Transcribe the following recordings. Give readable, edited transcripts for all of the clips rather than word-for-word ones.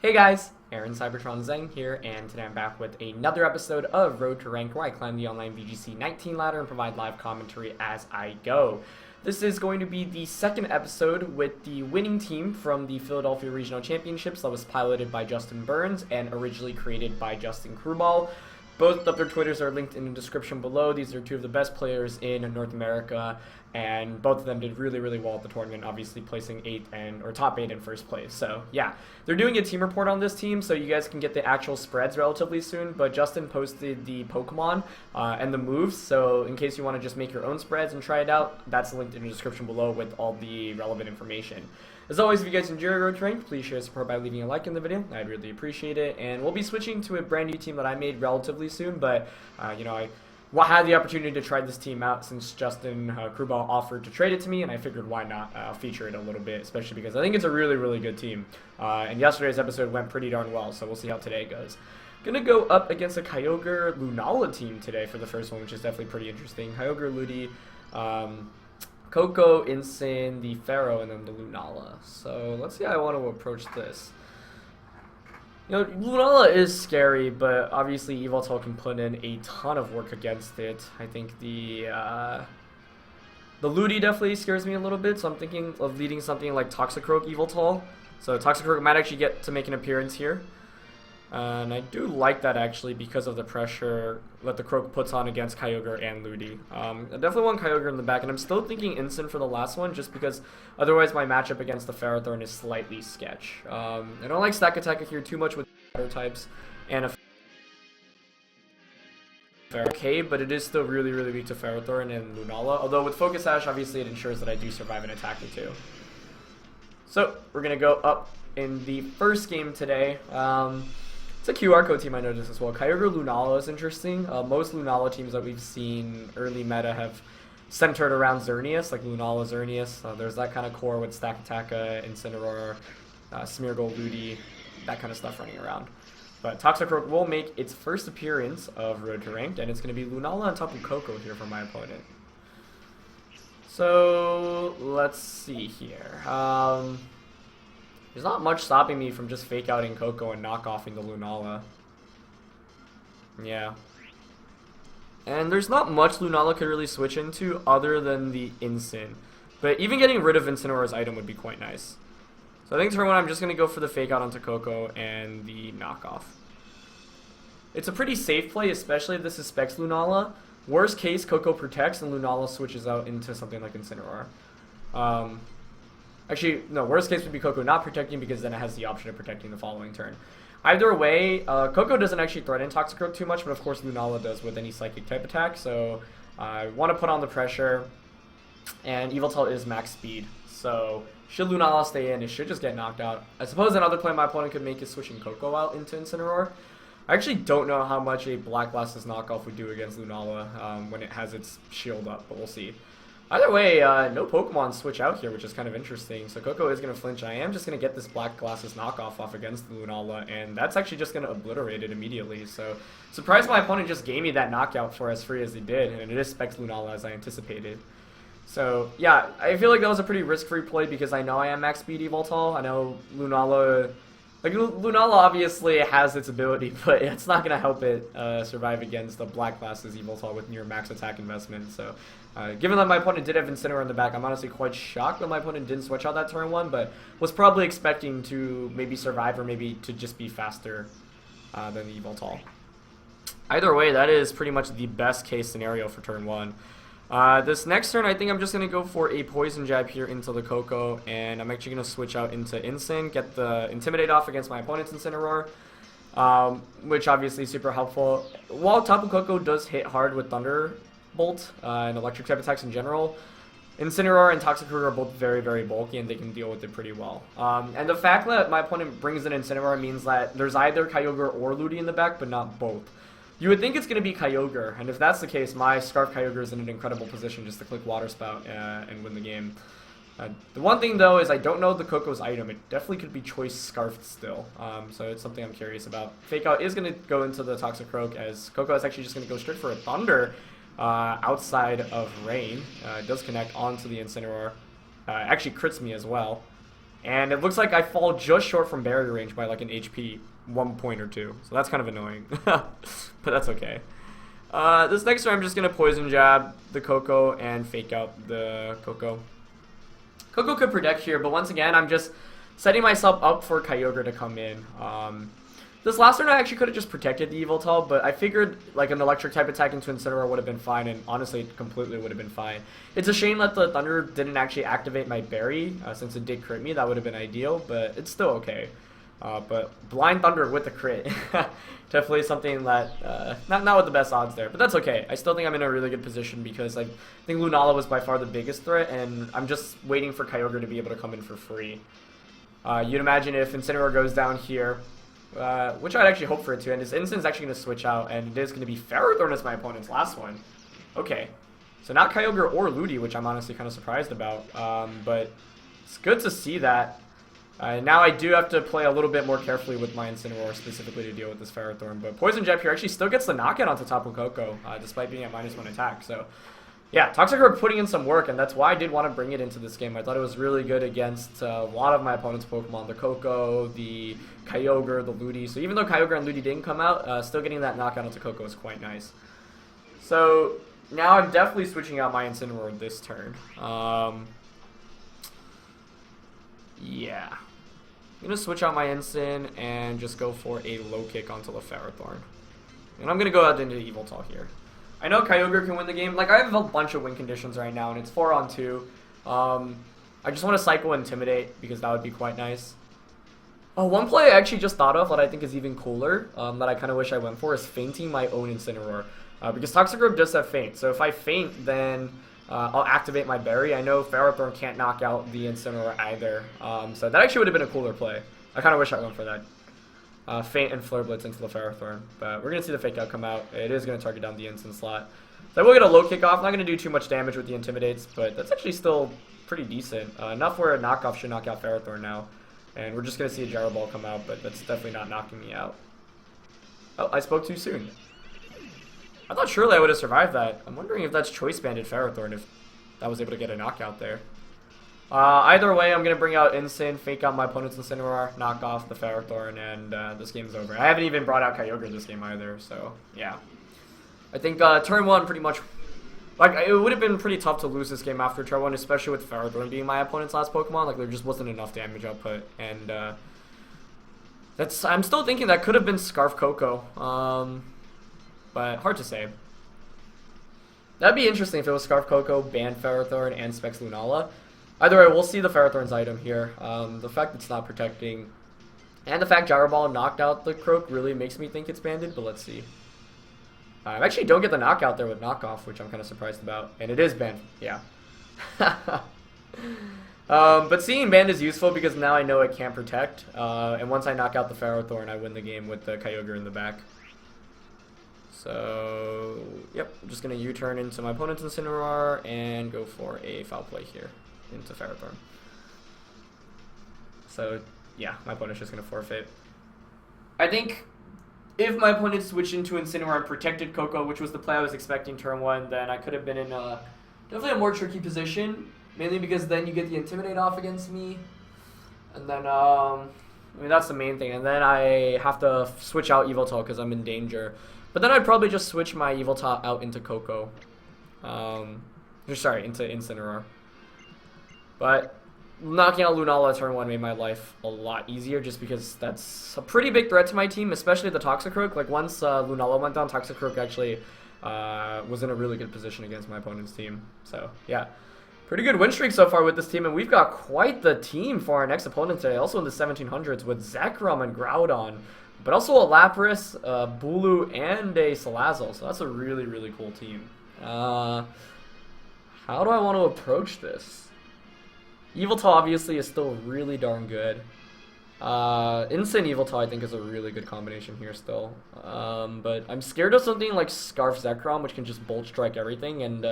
Hey guys, Aaron Cybertron Zeng here, and today I'm back with another episode of Road to Rank, where I climb the online VGC 19 ladder and provide live commentary as I go. This is going to be the second episode with the winning team from the Philadelphia Regional Championships that was piloted by Justin Burns and originally created by Justin Krubal. Both of their Twitters are linked in the description below. These are two of the best players in North America, and both of them did really well at the tournament, obviously placing top 8 in first place. So yeah, they're doing a team report on this team, so you guys can get the actual spreads relatively soon, but Justin posted the Pokemon and the moves, so in case you want to just make your own spreads and try it out, that's linked in the description below with all the relevant information. As always, if you guys enjoy Road to Rank, please share support by leaving a like in the video. I'd really appreciate it. And we'll be switching to a brand new team that I made relatively soon, but I had the opportunity to try this team out since Justin Krubal offered to trade it to me, and I figured why not feature it a little bit, especially because I think it's a really good team. And yesterday's episode went pretty darn well, so we'll see how today goes. Gonna go up against a Kyogre Lunala team today for the first one, which is definitely pretty interesting. Kyogre, Ludi, Coco, Insane, the Pharaoh, and then the Lunala. So let's see how I want to approach this. You know, Lunala is scary, but obviously Yveltal can put in a ton of work against it. I think the Ludi definitely scares me a little bit, so I'm thinking of leading something like Toxicroak Yveltal. So Toxicroak might actually get to make an appearance here. And I do like that actually because of the pressure that the Croak puts on against Kyogre and Ludi. I definitely want Kyogre in the back, and I'm still thinking Instant for the last one just because otherwise my matchup against the Ferrothorn is slightly sketch. I don't like stack attack here too much with water types and a okay, but it is still really weak to Ferrothorn and Lunala, although with Focus Sash obviously it ensures that I do survive an attack or two. So we're going to go up in the first game today. It's a QR code team I noticed as well. Kyogre Lunala is interesting. Most Lunala teams that we've seen early meta have centered around Xerneas, like Lunala Xerneas. There's that kind of core with Stack Attack, Incineroar, Smeargle, Ludi, that kind of stuff running around. But Toxicroak will make its first appearance of Road to Ranked, and it's going to be Lunala on top of Coco here for my opponent. So let's see here. There's not much stopping me from just fake outing Coco and knock-offing the Lunala. Yeah. And there's not much Lunala could really switch into other than the Incin. But even getting rid of Incineroar's item would be quite nice. So I think turn 1 I'm just going to go for the fake out onto Coco and the knockoff. It's a pretty safe play, especially if this is Specs Lunala. Worst case, Coco protects and Lunala switches out into something like Incineroar. Actually, no, worst case would be Coco not protecting because then it has the option of protecting the following turn. Either way, Coco doesn't actually threaten Toxicroak too much, but of course Lunala does with any Psychic type attack, so I want to put on the pressure, and Yveltal is max speed, so should Lunala stay in, it should just get knocked out. I suppose another play my opponent could make is switching Coco out into Incineroar. I actually don't know how much a Black Glasses knockoff would do against Lunala when it has its shield up, but we'll see. Either way, no Pokemon switch out here, which is kind of interesting. So Coco is going to flinch. I am just going to get this Black Glasses knockoff off against the Lunala, and that's actually just going to obliterate it immediately. So surprised my opponent just gave me that knockout for as free as he did, and it is Specs Lunala as I anticipated. So yeah, I feel like that was a pretty risk-free play because I know I am max speed Yveltal. I know Lunala... Like, Lunala obviously has its ability, but it's not going to help it survive against the Black Glasses Yveltal with near max attack investment. So, given that my opponent did have Incineroar in the back, I'm honestly quite shocked that my opponent didn't switch out that turn 1, but was probably expecting to maybe survive or maybe to just be faster than the Yveltal. Either way, that is pretty much the best case scenario for turn 1. This next turn, I think I'm just going to go for a Poison Jab here into the Coco, and I'm actually going to switch out into Insane, get the Intimidate off against my opponent's Incineroar, which obviously is super helpful. While Tapu Koko does hit hard with Thunderbolt and electric type attacks in general, Incineroar and Toxicroak are both very bulky, and they can deal with it pretty well. And the fact that my opponent brings in Incineroar means that there's either Kyogre or Ludi in the back, but not both. You would think it's going to be Kyogre, and if that's the case, my Scarf Kyogre is in an incredible position just to click Water Spout and win the game. The one thing, though, is I don't know the Coco's item. It definitely could be Choice Scarfed still, so it's something I'm curious about. Fake Out is going to go into the Toxicroak, as Coco is actually just going to go straight for a Thunder outside of Rain. It does connect onto the Incineroar. Actually crits me as well. And it looks like I fall just short from barrier range by like an HP 1 point or 2. So that's kind of annoying. But that's okay. This next turn I'm just going to Poison Jab the Coco and fake out the Coco. Coco could protect here, but once again, I'm just setting myself up for Kyogre to come in. This last turn I actually could have just protected the Yveltal, but I figured like an electric type attack into Incineroar would have been fine, and honestly it completely would have been fine. It's a shame that the Thunder didn't actually activate my Berry, since it did crit me. That would have been ideal, but it's still okay. But Blind Thunder with the crit, definitely something that, not with the best odds there, but that's okay. I still think I'm in a really good position because I think Lunala was by far the biggest threat, and I'm just waiting for Kyogre to be able to come in for free. You'd imagine if Incineroar goes down here, which I'd actually hope for it to, and his Instin's actually going to switch out, and it is going to be Ferrothorn as my opponent's last one. Okay, so not Kyogre or Ludi, which I'm honestly kind of surprised about, but it's good to see that. Now I do have to play a little bit more carefully with my Incineroar specifically to deal with this Ferrothorn, but Poison Jab here actually still gets the knockout onto Tapu Koko, despite being at -1 attack, so yeah, Toxicroak putting in some work, and that's why I did want to bring it into this game. I thought it was really good against a lot of my opponent's Pokemon, the Koko, the Kyogre, the Ludi. So even though Kyogre and Ludi didn't come out, still getting that knockout onto Koko is quite nice. So now I'm definitely switching out my Incineroar this turn. Yeah. I'm going to switch out my Incin and just go for a low kick onto the Ferrothorn. And I'm going to go out into Yveltal here. I know Kyogre can win the game. Like, I have a bunch of win conditions right now, and it's 4-on-2. I just want to Psycho Intimidate, because that would be quite nice. Oh, one play I actually just thought of that I think is even cooler, that I kind of wish I went for, is feinting my own Incineroar. Because Toxicroak does have feint, so if I feint, then I'll activate my Berry. I know Ferrothorn can't knock out the Incineroar either, so that actually would have been a cooler play. I kind of wish I went for that. Feint and Flare Blitz into the Ferrothorn. But we're going to see the Fake Out come out. It is going to target down the Incin slot. So I will get a low kick off. Not going to do too much damage with the Intimidates, but that's actually still pretty decent. Enough where a knockoff should knock out Ferrothorn now. And we're just going to see a Gyro Ball come out, but that's definitely not knocking me out. Oh, I spoke too soon. I thought surely I would have survived that. I'm wondering if that's Choice Banded Ferrothorn, if that was able to get a knockout there. Either way, I'm going to bring out Incin, fake out my opponent's Incineroar, knock off the Ferrothorn, and this game's over. I haven't even brought out Kyogre this game either, so yeah. I think turn 1 pretty much... Like, it would have been pretty tough to lose this game after turn 1, especially with Ferrothorn being my opponent's last Pokemon. Like, there just wasn't enough damage output, and I'm still thinking that could have been Scarf Koko, but hard to say. That'd be interesting if it was Scarf Koko, Banned Ferrothorn, and Specs Lunala. Either way, we'll see the Ferrothorn's item here. The fact it's not protecting, and the fact Gyro Ball knocked out the Croak really makes me think it's banded, but let's see. I actually don't get the knockout there with knockoff, which I'm kind of surprised about, and it is banned, yeah. But seeing banned is useful because now I know it can't protect, and once I knock out the Ferrothorn, I win the game with the Kyogre in the back. So, yep, I'm just going to U-turn into my opponent's Incineroar and go for a foul play here into Ferrothorn. So, yeah, my opponent's just going to forfeit. I think if my opponent switched into Incineroar and protected Koko, which was the play I was expecting turn 1, then I could have been in definitely a more tricky position, mainly because then you get the Intimidate off against me, and then, I mean, that's the main thing, and then I have to switch out Yveltal because I'm in danger. But then I'd probably just switch my Yveltal out into Koko. Sorry, into Incineroar. But knocking out Lunala turn 1 made my life a lot easier just because that's a pretty big threat to my team, especially the Toxicroak. Like, once Lunala went down, Toxicroak actually was in a really good position against my opponent's team. So, yeah. Pretty good win streak so far with this team, and we've got quite the team for our next opponent today. Also in the 1700s with Zekrom and Groudon. But also a Lapras, Bulu, and a Salazzle. So that's a really, really cool team. How do I want to approach this? Yveltal obviously is still really darn good. Incin Yveltal I think is a really good combination here still. But I'm scared of something like Scarf Zekrom, which can just Bolt Strike everything. And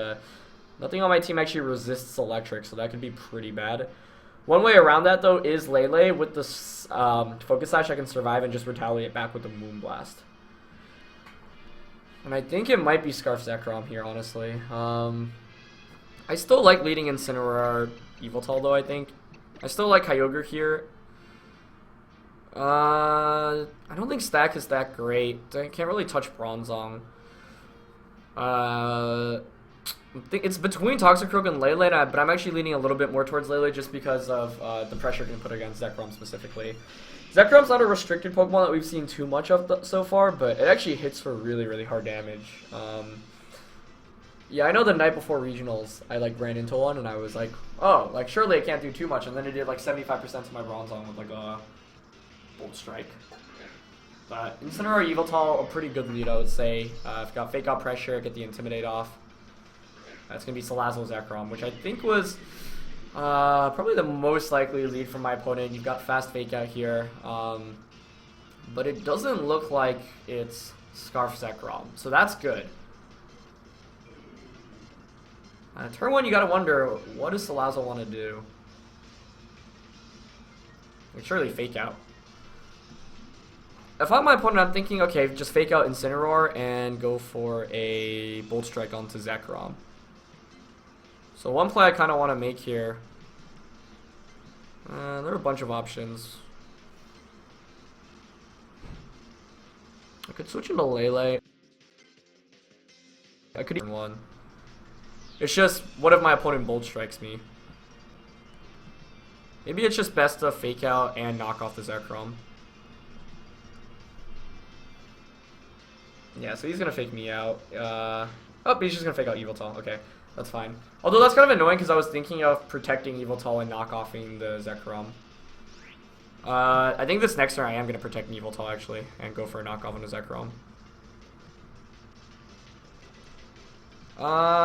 nothing on my team actually resists Electric, so that could be pretty bad. One way around that, though, is Lele. With the Focus Sash, I can survive and just retaliate back with the Moonblast. And I think it might be Scarf Zekrom here, honestly. I still like leading Incineroar Yveltal, though, I think. I still like Kyogre here. I don't think Stack is that great. I can't really touch Bronzong. I think it's between Toxicroak and Lele, but I'm actually leaning a little bit more towards Lele just because of the pressure it can put against Zekrom specifically. Zekrom's not a restricted Pokemon that we've seen too much of so far, but it actually hits for really, really hard damage. Yeah, I know the night before regionals, I like ran into one and I was like, oh, like surely it can't do too much, and then it did like 75% to my Bronzong with like a Bolt Strike. But Incineroar Yveltal, a pretty good lead, I would say. I've got Fake Out Pressure, get the Intimidate off. That's going to be Salazzle Zekrom, which I think was probably the most likely lead from my opponent. You've got Fast Fake Out here, but it doesn't look like it's Scarf Zekrom, so that's good. Turn 1, you got to wonder, what does Salazzle want to do? Like, surely Fake Out. If I'm my opponent, I'm thinking, okay, just Fake Out Incineroar and go for a Bolt Strike onto Zekrom. So one play I kind of want to make here. There are a bunch of options. I could switch into Lele. I could even one. It's just, what if my opponent Bolt Strikes me? Maybe it's just best to Fake Out and knock off the Zekrom. Yeah, so he's going to fake me out. Oh, he's just going to Fake Out Yveltal. Okay, that's fine. Although that's kind of annoying because I was thinking of protecting Yveltal and knock-offing the Zekrom. I think this next turn I am going to protect Yveltal, actually, and go for a knockoff on the Zekrom.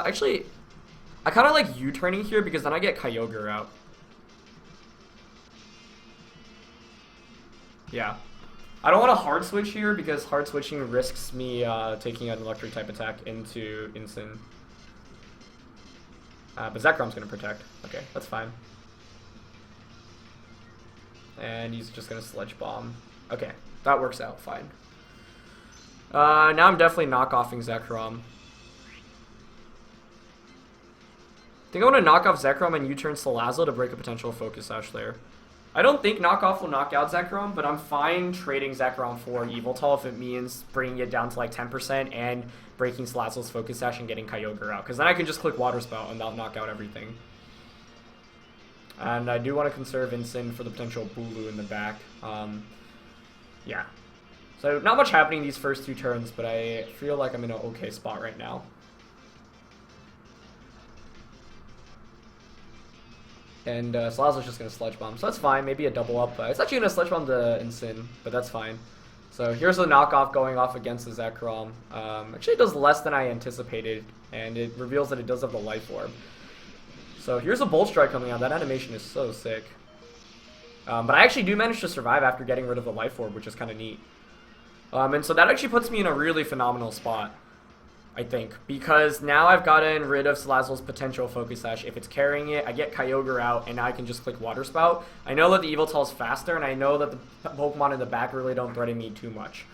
Actually, I kind of like U-turning here because then I get Kyogre out. Yeah. I don't want to hard switch here because hard switching risks me taking an electric type attack into Incin. But Zekrom's going to protect. Okay, that's fine. And he's just going to Sludge Bomb. Okay, that works out fine. Now I'm definitely knock-offing Zekrom. I think I want to knock off Zekrom and U-turn Salazzle to break a potential Focus Sash there. I don't think knockoff will knock out Zekrom, but I'm fine trading Zekrom for Yveltal if it means bringing it down to like 10% and breaking Salazzle's Focus Sash and getting Kyogre out. Because then I can just click Water Spout and that'll knock out everything. And I do want to conserve Incin for the potential Bulu in the back. Yeah. So not much happening these first two turns, but I feel like I'm in an okay spot right now. And Salazzle's just going to Sludge Bomb, so that's fine. Maybe a double up. It's actually going to Sludge Bomb the Incin, but that's fine. So here's the knockoff going off against the Zekrom. Actually, it does less than I anticipated, and it reveals that it does have the Life Orb. So here's a Bolt Strike coming out. That animation is so sick. But I actually do manage to survive after getting rid of the Life Orb, which is kind of neat. And so that actually puts me in a really phenomenal spot, I think, because now I've gotten rid of Salazzle's potential Focus Sash. If it's carrying it, I get Kyogre out, and now I can just click Water Spout. I know that the Yveltal is faster, and I know that the Pokemon in the back really don't threaten me too much.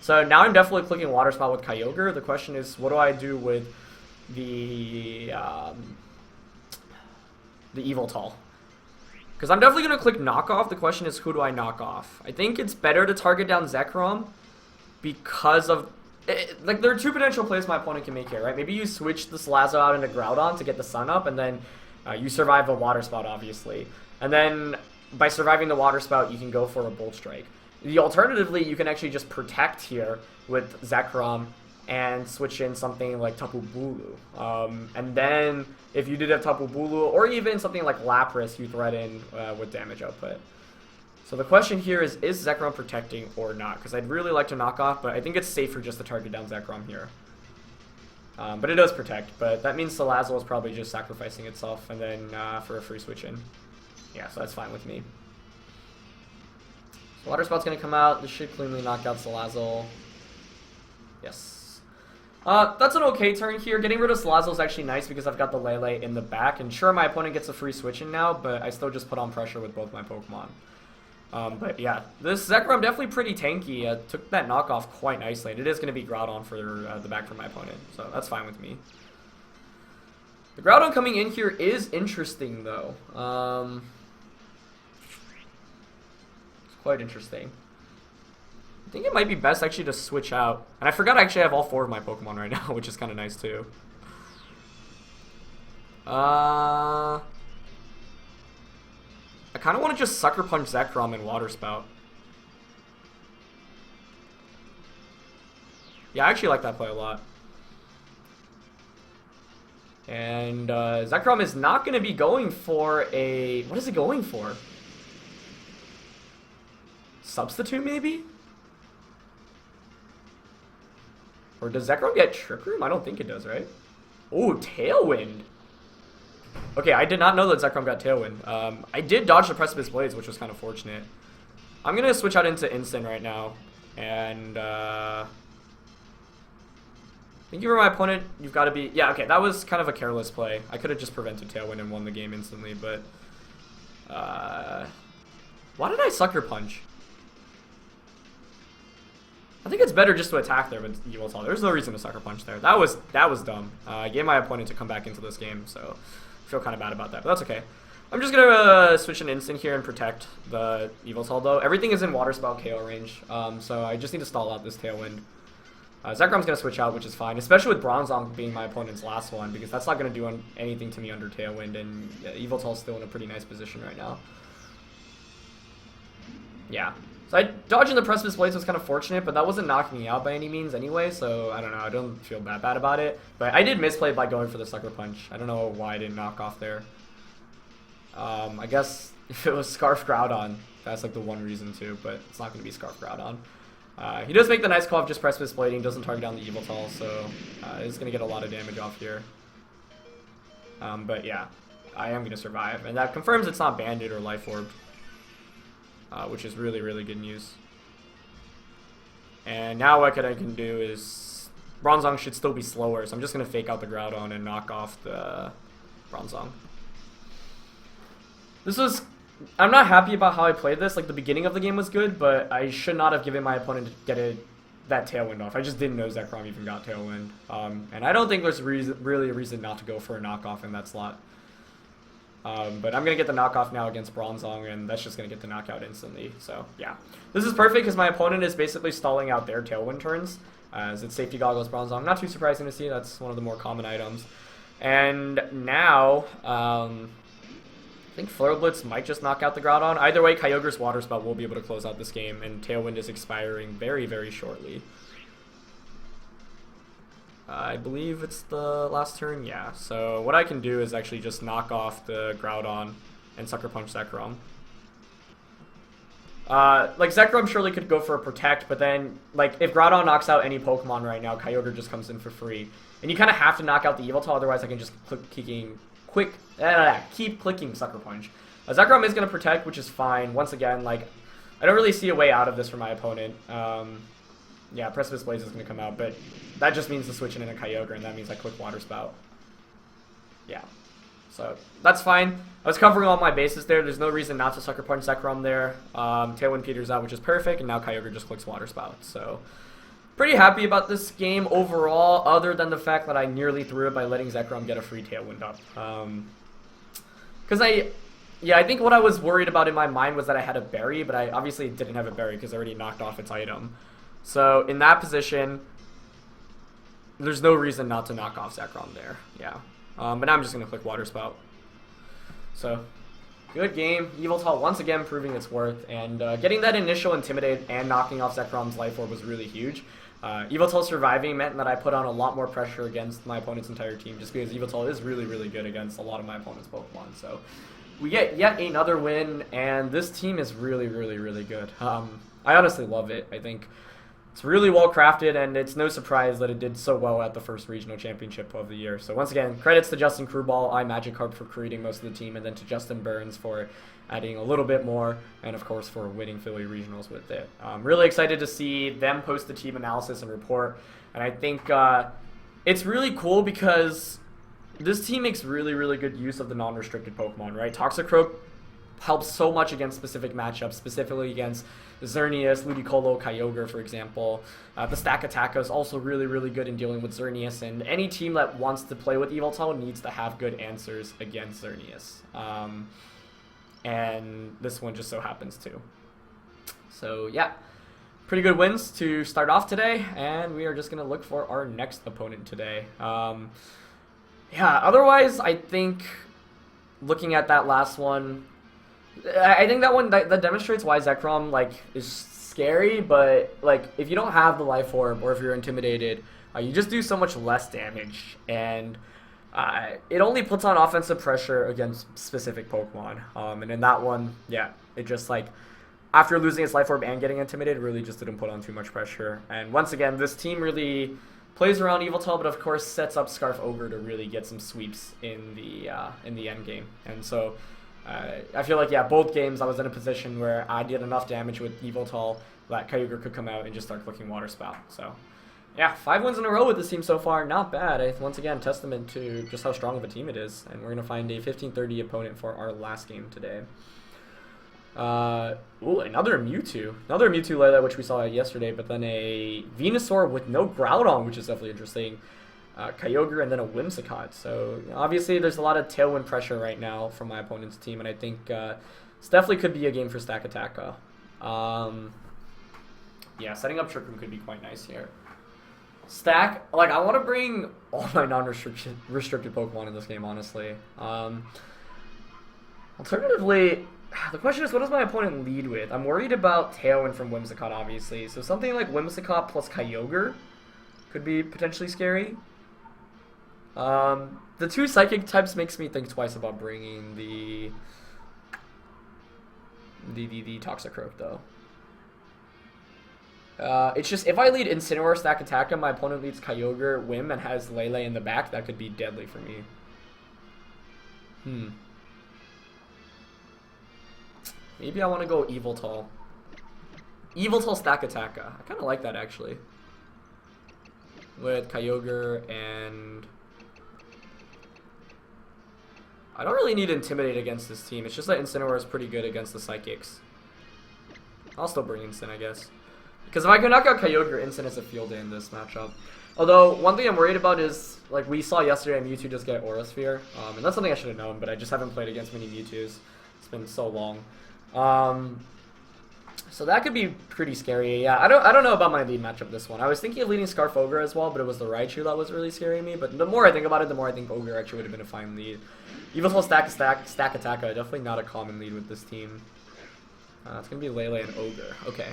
So now I'm definitely clicking Water Spout with Kyogre. The question is, what do I do with the Yveltal? Because I'm definitely going to click Knock Off. The question is, who do I knock off? I think it's better to target down Zekrom because of... like, there are two potential plays my opponent can make here, right? Maybe you switch the Salazzle out into Groudon to get the Sun up, and then you survive a Water Spout, obviously. And then, by surviving the Water Spout, you can go for a Bolt Strike. Alternatively, you can actually just protect here with Zekrom and switch in something like Tapu Bulu. And then, if you did have Tapu Bulu, or even something like Lapras, you threaten with damage output. So the question here is Zekrom protecting or not? Because I'd really like to knock off, but I think it's safer just to target down Zekrom here. But it does protect, but that means Salazzle is probably just sacrificing itself and then for a free switch in. Yeah, so that's fine with me. So Water Spout's going to come out. This should cleanly knock out Salazzle. Yes. That's an okay turn here. Getting rid of Salazzle is actually nice because I've got the Lele in the back. And sure, my opponent gets a free switch in now, but I still just put on pressure with both my Pokemon. But yeah, this Zekrom definitely pretty tanky. Took that knockoff quite nicely. And it is going to be Groudon for the back for my opponent, so that's fine with me. The Groudon coming in here is interesting, though. Quite interesting. I think it might be best actually to switch out. And I forgot I actually have all 4 of my Pokemon right now, which is kind of nice too. I kind of want to just Sucker Punch Zekrom and Water Spout. Yeah, I actually like that play a lot. And Zekrom is not going to be going for a... What is it going for? Substitute, maybe? Or does Zekrom get Trick Room? I don't think it does, right? Oh, Tailwind. Okay, I did not know that Zekrom got Tailwind. I did dodge the Precipice Blades, which was kind of fortunate. I'm going to switch out into Instant right now. And, thank you for my opponent. You've got to be... Yeah, okay, that was kind of a careless play. I could have just prevented Tailwind and won the game instantly, but... why did I Sucker Punch? I think it's better just to attack there with Yveltal. There's no reason to Sucker Punch there. That was dumb. I gave my opponent to come back into this game, so I feel kind of bad about that, but that's okay. I'm just going to switch an Instant here and protect the Yveltal, though. Everything is in Water Spout KO range, so I just need to stall out this Tailwind. Zekrom's going to switch out, which is fine, especially with Bronzong being my opponent's last one, because that's not going to do anything to me under Tailwind, and Yveltal's still in a pretty nice position right now. Yeah. So dodging the Precipice Blades was kind of fortunate, but that wasn't knocking me out by any means anyway, so I don't know. I don't feel that bad about it. But I did misplay by going for the Sucker Punch. I don't know why I didn't knock off there. I guess if it was Scarf Groudon, that's like the one reason too, but it's not going to be Scarf Groudon. He does make the nice call of just Precipice Blading, doesn't target down the Yveltal, so he's going to get a lot of damage off here. But yeah, I am going to survive, and that confirms it's not Banded or Life Orb. Which is really, really good news. And now what I can do is... Bronzong should still be slower, so I'm just going to fake out the Groudon and knock off the Bronzong. This was... I'm not happy about how I played this. Like, the beginning of the game was good, but I should not have given my opponent that Tailwind off. I just didn't know Zekrom even got Tailwind. And I don't think there's really a reason not to go for a knockoff in that slot. But I'm going to get the knockoff now against Bronzong, and that's just going to get the knockout instantly. So, yeah. This is perfect because my opponent is basically stalling out their Tailwind turns, as it's Safety Goggles Bronzong. Not too surprising to see. That's one of the more common items. And now, I think Flare Blitz might just knock out the Groudon. Either way, Kyogre's Water Spout will be able to close out this game, and Tailwind is expiring very, very shortly. I believe it's the last turn, yeah. So what I can do is actually just knock off the Groudon and Sucker Punch Zekrom. Like, Zekrom surely could go for a Protect, but then, like, if Groudon knocks out any Pokemon right now, Kyogre just comes in for free. And you kind of have to knock out the Yveltal, otherwise I can just keep clicking Sucker Punch. Zekrom is going to Protect, which is fine. Once again, like, I don't really see a way out of this for my opponent. Yeah, Precipice Blaze is going to come out, but that just means to switch in a Kyogre, and that means I click Water Spout. Yeah, so that's fine. I was covering all my bases there. There's no reason not to Sucker Punch Zekrom there. Tailwind peters out, which is perfect, and now Kyogre just clicks Water Spout. So pretty happy about this game overall, other than the fact that I nearly threw it by letting Zekrom get a free Tailwind up. Because I think what I was worried about in my mind was that I had a Berry, but I obviously didn't have a Berry because I already knocked off its item. So in that position, there's no reason not to knock off Zekrom there. Yeah. But now I'm just going to click Water Spout. So, good game. Yveltal once again proving its worth. And getting that initial Intimidate and knocking off Zekrom's Life Orb was really huge. Yveltal surviving meant that I put on a lot more pressure against my opponent's entire team, just because Yveltal is really, really good against a lot of my opponent's Pokemon. So, we get yet another win, and this team is really, really, really good. I honestly love it. I think it's really well crafted, and it's no surprise that it did so well at the first regional championship of the year. So once again, credits to Justin Crewball, Magikarp for creating most of the team, and then to Justin Burns for adding a little bit more, and of course for winning Philly regionals with it. I'm really excited to see them post the team analysis and report, and I think it's really cool because this team makes really, really good use of the non-restricted Pokemon, right? Toxicroak helps so much against specific matchups, specifically against Xerneas, Ludicolo, Kyogre, for example. The Stack Attack is also really, really good in dealing with Xerneas, and any team that wants to play with Yveltal needs to have good answers against Xerneas. And this one just so happens to. So yeah, pretty good wins to start off today, and we are just gonna look for our next opponent today. Yeah, otherwise I think looking at that last one, I think that one that demonstrates why Zekrom like is scary, but like if you don't have the life orb or if you're intimidated, you just do so much less damage, and it only puts on offensive pressure against specific Pokemon. And in that one, yeah, it just like after losing its life orb and getting intimidated, really just didn't put on too much pressure. And once again, this team really plays around Yveltal, but of course sets up Scarf Ogre to really get some sweeps in the end game. And so I feel like, yeah, both games I was in a position where I did enough damage with Yveltal that Kyogre could come out and just start clicking Water Spout. So yeah, 5 wins in a row with this team so far. Not bad. Once again, testament to just how strong of a team it is. And we're going to find a 15-30 opponent for our last game today. Ooh, another Mewtwo. Another Mewtwo Layla, which we saw yesterday, but then a Venusaur with no Groudon, which is definitely interesting. Kyogre, and then a Whimsicott. So obviously there's a lot of tailwind pressure right now from my opponent's team, and I think this definitely could be a game for Stack Attacka. Yeah, setting up Trick Room could be quite nice here. Stack, like, I want to bring all my non-restricted Pokemon in this game, honestly. Alternatively, the question is, what does my opponent lead with? I'm worried about Tailwind from Whimsicott, obviously. So something like Whimsicott plus Kyogre could be potentially scary. The 2 Psychic types makes me think twice about bringing the Toxicroak, though. It's just, if I lead Incineroar, Stack Attacka, my opponent leads Kyogre, Whim, and has Lele in the back, that could be deadly for me. Maybe I want to go Yveltal. Yveltal, Stack Attacka. I kind of like that, actually. With Kyogre and... I don't really need Intimidate against this team. It's just that Incineroar is pretty good against the Psychics. I'll still bring Incin, I guess. Because if I can knock out Kyogre, Incin is a field day in this matchup. Although, one thing I'm worried about is, like we saw yesterday, Mewtwo just get Aura Sphere. And that's something I should have known, but I just haven't played against many Mewtwo's. It's been so long. So that could be pretty scary. Yeah, I don't know about my lead matchup this one. I was thinking of leading Scarf Ogre as well, but it was the Raichu that was really scaring me. But the more I think about it, the more I think Ogre actually would have been a fine lead. Yveltal Stack Attacka, definitely not a common lead with this team. It's going to be Lele and Ogre. Okay.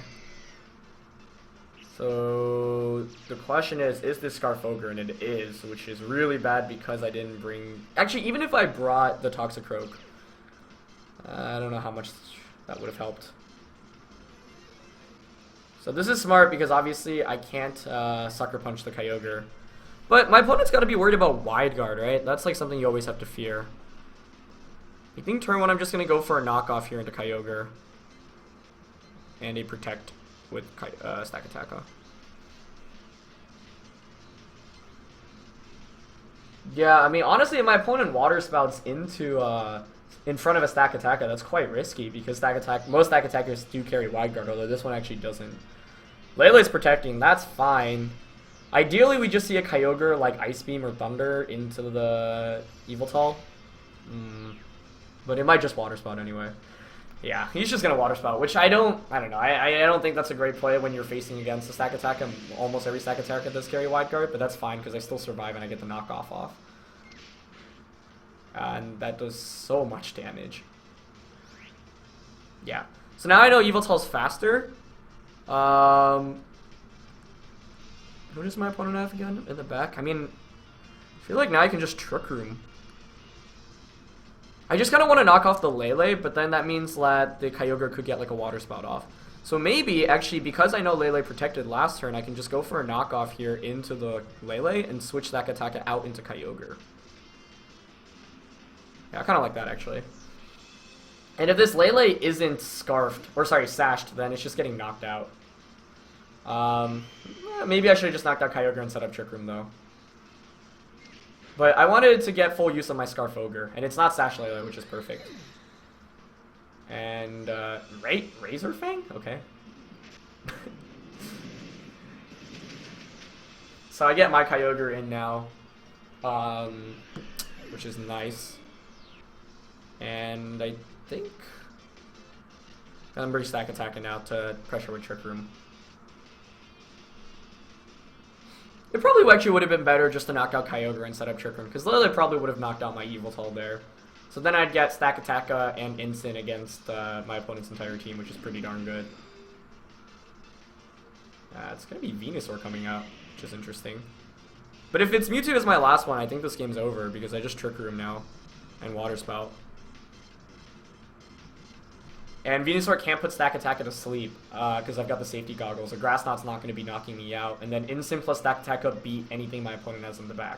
So the question is this Scarf Ogre? And it is, which is really bad because I didn't bring... Actually, even if I brought the Toxicroak, I don't know how much that would have helped. So this is smart because obviously I can't Sucker Punch the Kyogre. But my opponent's got to be worried about Wide Guard, right? That's like something you always have to fear. I think turn 1 I'm just going to go for a knockoff here into Kyogre. And a Protect with Stack Attacka. Yeah, I mean, honestly, if my opponent Water Spouts into... in front of a Stack Attacka, that's quite risky because most Stack Attackers do carry Wide Guard, although this one actually doesn't. Lele's protecting, that's fine. Ideally, we just see a Kyogre like Ice Beam or Thunder into the Yveltal. But it might just Water Spout anyway. Yeah, he's just gonna Water Spout, which I don't know. I don't think that's a great play when you're facing against a Stack Attacka. Almost every Stack Attacker does carry Wide Guard, but that's fine because I still survive and I get the knockoff off. And that does so much damage. Yeah. So now I know Yveltal's faster. Who does my opponent have again in the back? I mean, I feel like now I can just Trick Room. I just kind of want to knock off the Lele, but then that means that the Kyogre could get like a Water Spout off. So maybe, actually, because I know Lele protected last turn, I can just go for a knockoff here into the Lele and switch that Attacka out into Kyogre. Yeah, I kind of like that, actually. And if this Lele isn't scarfed, or sorry, sashed, then it's just getting knocked out. Maybe I should have just knocked out Kyogre and set up Trick Room, though. But I wanted to get full use of my Scarf Ogre, and it's not Sash Lele, which is perfect. And, Razor Fang? Okay. So I get my Kyogre in now, which is nice. And I think And I'm stack attacking now to pressure with Trick Room. It probably actually would have been better just to knock out Kyogre and set up Trick Room, because Lily probably would have knocked out my Yveltal there. So then I'd get Stack Attacka and Instant against my opponent's entire team, which is pretty darn good. It's going to be Venusaur coming out, which is interesting. But if it's Mewtwo as my last one, I think this game's over, because I just Trick Room now and Water Spout. And Venusaur can't put Stack Attacka to sleep, because I've got the safety goggles. A Grass Knot's not going to be knocking me out. And then Instant plus Stack Attacka beat anything my opponent has in the back.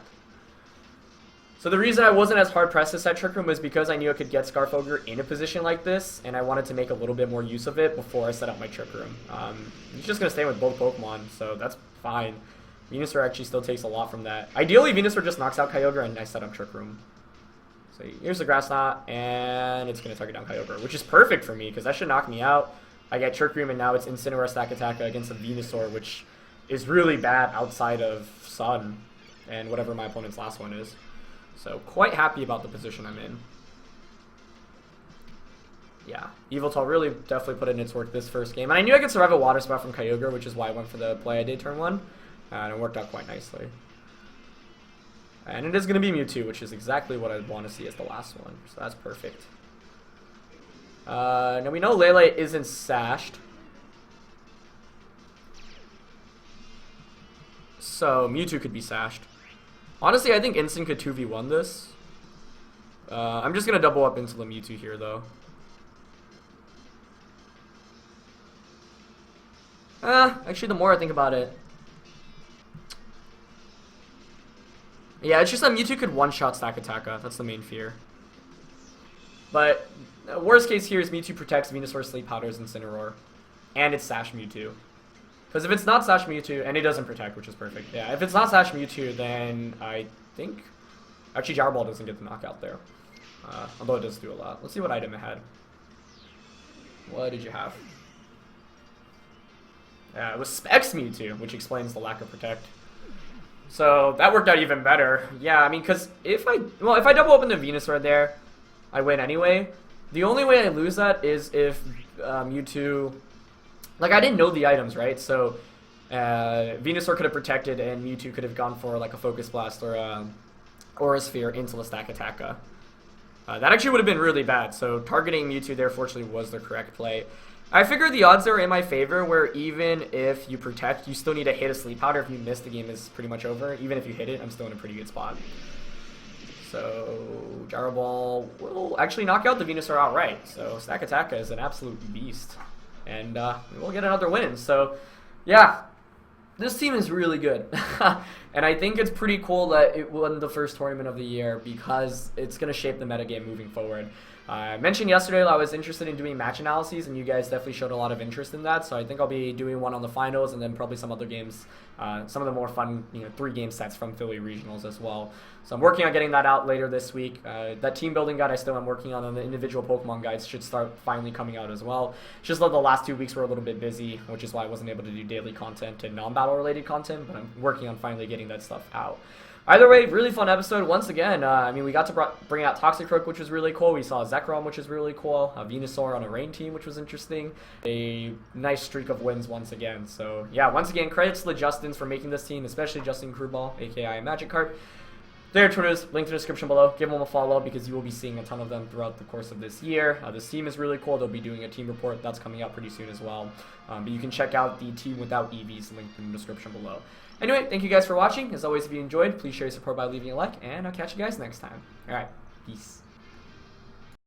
So the reason I wasn't as hard-pressed to set Trick Room was because I knew I could get Scarfoger in a position like this, and I wanted to make a little bit more use of it before I set up my Trick Room. He's just going to stay with both Pokemon, so that's fine. Venusaur actually still takes a lot from that. Ideally, Venusaur just knocks out Kyogre, and I set up Trick Room. So here's the Grass Knot, and it's going to target down Kyogre, which is perfect for me, because that should knock me out. I get Trick Room, and now it's Incineroar Stack Attack against a Venusaur, which is really bad outside of Sun, and whatever my opponent's last one is. So quite happy about the position I'm in. Yeah, Yveltal really definitely put in its work this first game. And I knew I could survive a Water Spout from Kyogre, which is why I went for the play I did turn 1. And it worked out quite nicely. And it is going to be Mewtwo, which is exactly what I'd want to see as the last one. So that's perfect. Now we know Lele isn't sashed. So Mewtwo could be sashed. Honestly, I think Instant could 2v1 this. I'm just going to double up into the Mewtwo here, though. Actually, the more I think about it... Yeah, it's just that Mewtwo could one-shot Stack Attacka. That's the main fear. But worst case here is Mewtwo protects Venusaur, Sleep Powders, and Incineroar. And it's Sash Mewtwo. Because if it's not Sash Mewtwo, and it doesn't protect, which is perfect. Yeah, if it's not Sash Mewtwo, then I think... Actually, Gyro Ball doesn't get the knockout there. Although it does do a lot. Let's see what item it had. What did you have? It was Specs Mewtwo, which explains the lack of protect. So that worked out even better. Yeah, I mean, because if I double open the Venusaur there, I win anyway. The only way I lose that is if Mewtwo... Like, I didn't know the items, right? So, Venusaur could have protected, and Mewtwo could have gone for, like, a Focus Blast or a Aura Sphere into the Stack Attacka. That actually would have been really bad, so targeting Mewtwo there, fortunately, was the correct play. I figured the odds are in my favor, where even if you protect, you still need to hit a Sleep Powder. If you miss, the game is pretty much over. Even if you hit it, I'm still in a pretty good spot. So, Gyro Ball will actually knock out the Venusaur outright. So, Stack Attacka is an absolute beast. And we'll get another win. So, yeah, this team is really good. And I think it's pretty cool that it won the first tournament of the year because it's going to shape the metagame moving forward. I mentioned yesterday I was interested in doing match analyses, and you guys definitely showed a lot of interest in that. So I think I'll be doing one on the finals and then probably some other games, some of the more fun, 3-game sets from Philly regionals as well. So I'm working on getting that out later this week. That team building guide I still am working on, and the individual Pokemon guides should start finally coming out as well. It's just that the last 2 weeks were a little bit busy, which is why I wasn't able to do daily content and non-battle related content, but I'm working on finally getting that stuff out. Either way, really fun episode once again. I mean, we got to bring out Toxicroak, which was really cool. We saw Zekrom, which is really cool. Venusaur on a rain team, which was interesting. A nice streak of wins once again. So, yeah, once again, credits to the Justins for making this team, especially Justin Crewball, aka Magikarp. Their Twitters, link in the description below. Give them a follow because you will be seeing a ton of them throughout the course of this year. This team is really cool. They'll be doing a team report that's coming out pretty soon as well. But you can check out the team without EVs linked in the description below. Anyway, thank you guys for watching. As always, if you enjoyed, please share your support by leaving a like, and I'll catch you guys next time. Alright, peace.